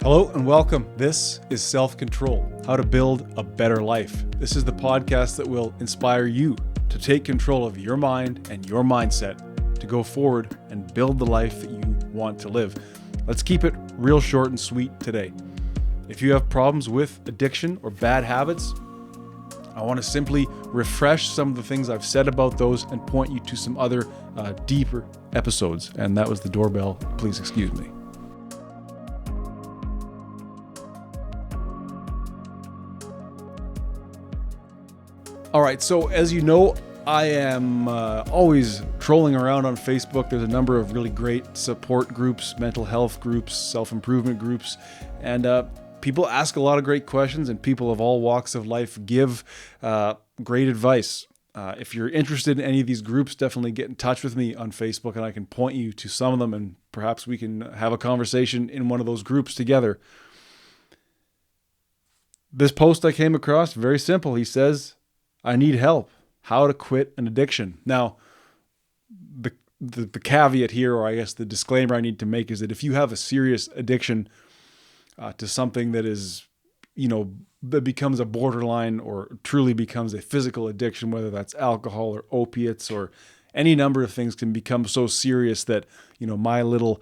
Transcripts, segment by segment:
Hello and welcome. This is Self-Control, How to Build a Better Life. This is the podcast that will inspire you to take control of your mind and your mindset to go forward and build the life that you want to live. Let's keep it real short and sweet today. If you have problems with addiction or bad habits, I want to simply refresh some of the things I've said about those and point you to some other deeper episodes. And that was the doorbell. Please excuse me. All right, so as you know, I am always trolling around on Facebook. There's a number of really great support groups, mental health groups, self-improvement groups, and people ask a lot of great questions, and people of all walks of life give great advice. If you're interested in any of these groups, definitely get in touch with me on Facebook, and I can point you to some of them, and perhaps we can have a conversation in one of those groups together. This post I came across, very simple. He says, I need help. How to quit an addiction. Now, the caveat here, or I guess the disclaimer I need to make, is that if you have a serious addiction to something that is, that becomes a borderline or truly becomes a physical addiction, whether that's alcohol or opiates or any number of things, can become so serious that, my little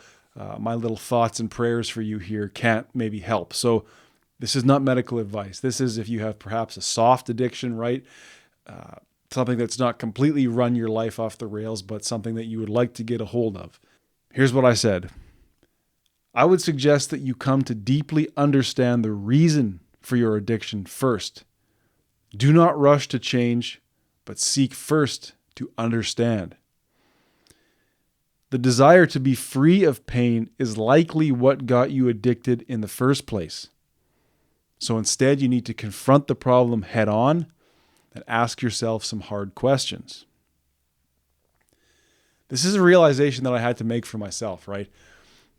thoughts and prayers for you here can't maybe help. So this is not medical advice. This is if you have perhaps a soft addiction, right? Something that's not completely run your life off the rails, but something that you would like to get a hold of. Here's what I said. I would suggest that you come to deeply understand the reason for your addiction first. Do not rush to change, but seek first to understand. The desire to be free of pain is likely what got you addicted in the first place. So instead, you need to confront the problem head on and ask yourself some hard questions. This is a realization that I had to make for myself, right?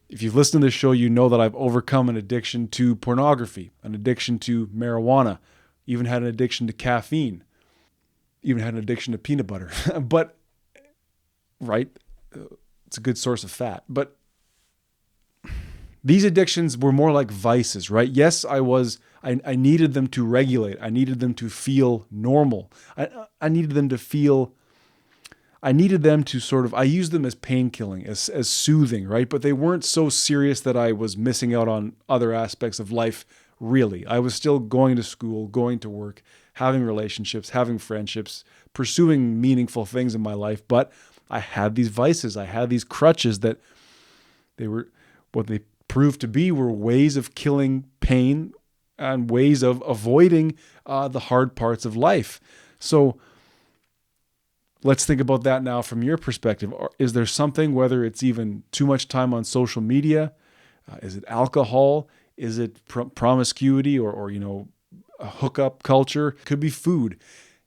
If you've listened to this show, you know that I've overcome an addiction to pornography, an addiction to marijuana, even had an addiction to caffeine, even had an addiction to peanut butter. But, right, it's a good source of fat. But these addictions were more like vices, right? Yes, I needed them to regulate. I needed them to feel normal. I needed them to sort of, I used them as pain killing, as soothing, right? But they weren't so serious that I was missing out on other aspects of life, really. I was still going to school, going to work, having relationships, having friendships, pursuing meaningful things in my life. But I had these vices. I had these crutches that what they proved to be were ways of killing pain and ways of avoiding the hard parts of life. So let's think about that now from your perspective. Is there something, whether it's even too much time on social media, is it alcohol, is it promiscuity or a hookup culture? Could be food.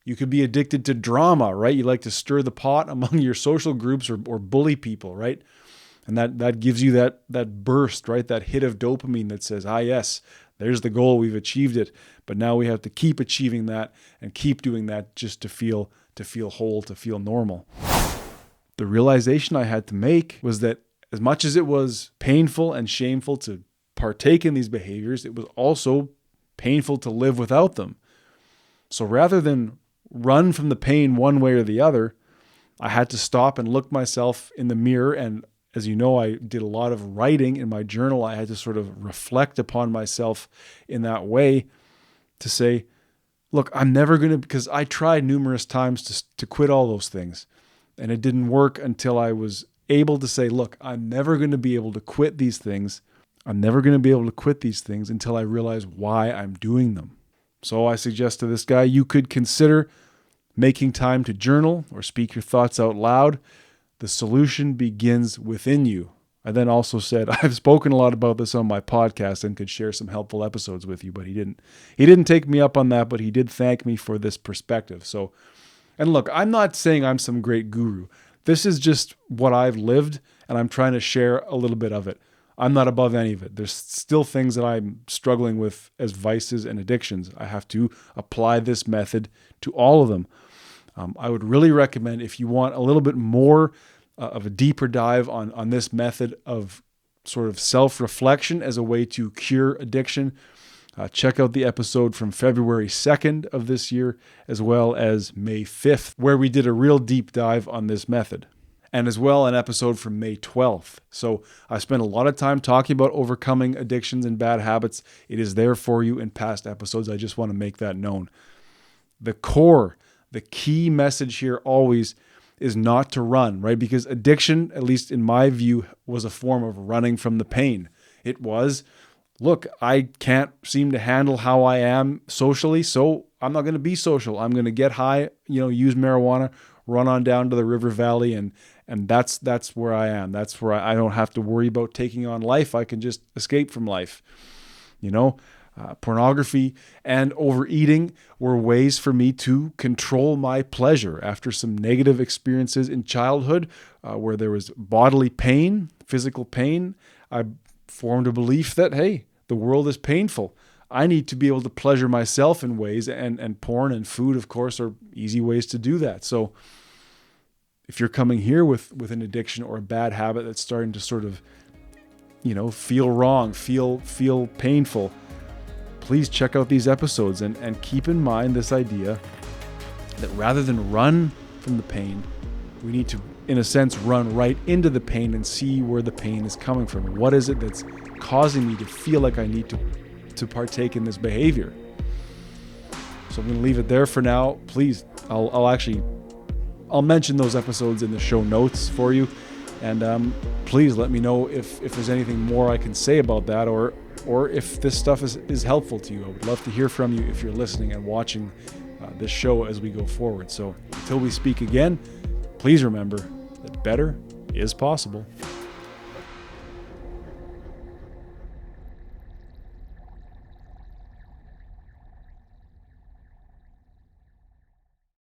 You could be addicted to drama, right? You like to stir the pot among your social groups or bully people, right? And that gives you that burst, right? That hit of dopamine that says, yes, there's the goal, we've achieved it. But now we have to keep achieving that and keep doing that just to feel whole, to feel normal. The realization I had to make was that as much as it was painful and shameful to partake in these behaviors, it was also painful to live without them. So rather than run from the pain one way or the other, I had to stop and look myself in the mirror. And as you know, I did a lot of writing in my journal. I had to sort of reflect upon myself in that way to say, look, I'm never going to, because I tried numerous times to quit all those things. And it didn't work until I was able to say, look, I'm never going to be able to quit these things. I'm never going to be able to quit these things until I realize why I'm doing them. So I suggest to this guy, you could consider making time to journal or speak your thoughts out loud. The solution begins within you. I then also said, I've spoken a lot about this on my podcast and could share some helpful episodes with you, but he didn't take me up on that, but he did thank me for this perspective. So, and look, I'm not saying I'm some great guru. This is just what I've lived, and I'm trying to share a little bit of it. I'm not above any of it. There's still things that I'm struggling with as vices and addictions. I have to apply this method to all of them. I would really recommend, if you want a little bit more of a deeper dive on this method of sort of self-reflection as a way to cure addiction, check out the episode from February 2nd of this year, as well as May 5th, where we did a real deep dive on this method. And as well, an episode from May 12th. So I spent a lot of time talking about overcoming addictions and bad habits. It is there for you in past episodes. I just want to make that known. The key message here always is not to run, right? Because addiction, at least in my view, was a form of running from the pain. It was, look, I can't seem to handle how I am socially, so I'm not going to be social. I'm going to get high, use marijuana, run on down to the river valley, and that's where I am. That's where I don't have to worry about taking on life. I can just escape from life. Pornography and overeating were ways for me to control my pleasure after some negative experiences in childhood where there was bodily pain, physical pain. I formed a belief that, hey, the world is painful. I need to be able to pleasure myself in ways, and porn and food, of course, are easy ways to do that. So if you're coming here with an addiction or a bad habit that's starting to sort of, feel wrong, feel painful, please check out these episodes and keep in mind this idea that rather than run from the pain, we need to, in a sense, run right into the pain and see where the pain is coming from. What is it that's causing me to feel like I need to partake in this behavior? So I'm going to leave it there for now. Please, I'll mention those episodes in the show notes for you. And please let me know if there's anything more I can say about that, or if this stuff is helpful to you. I would love to hear from you if you're listening and watching this show as we go forward. So until we speak again, please remember that better is possible.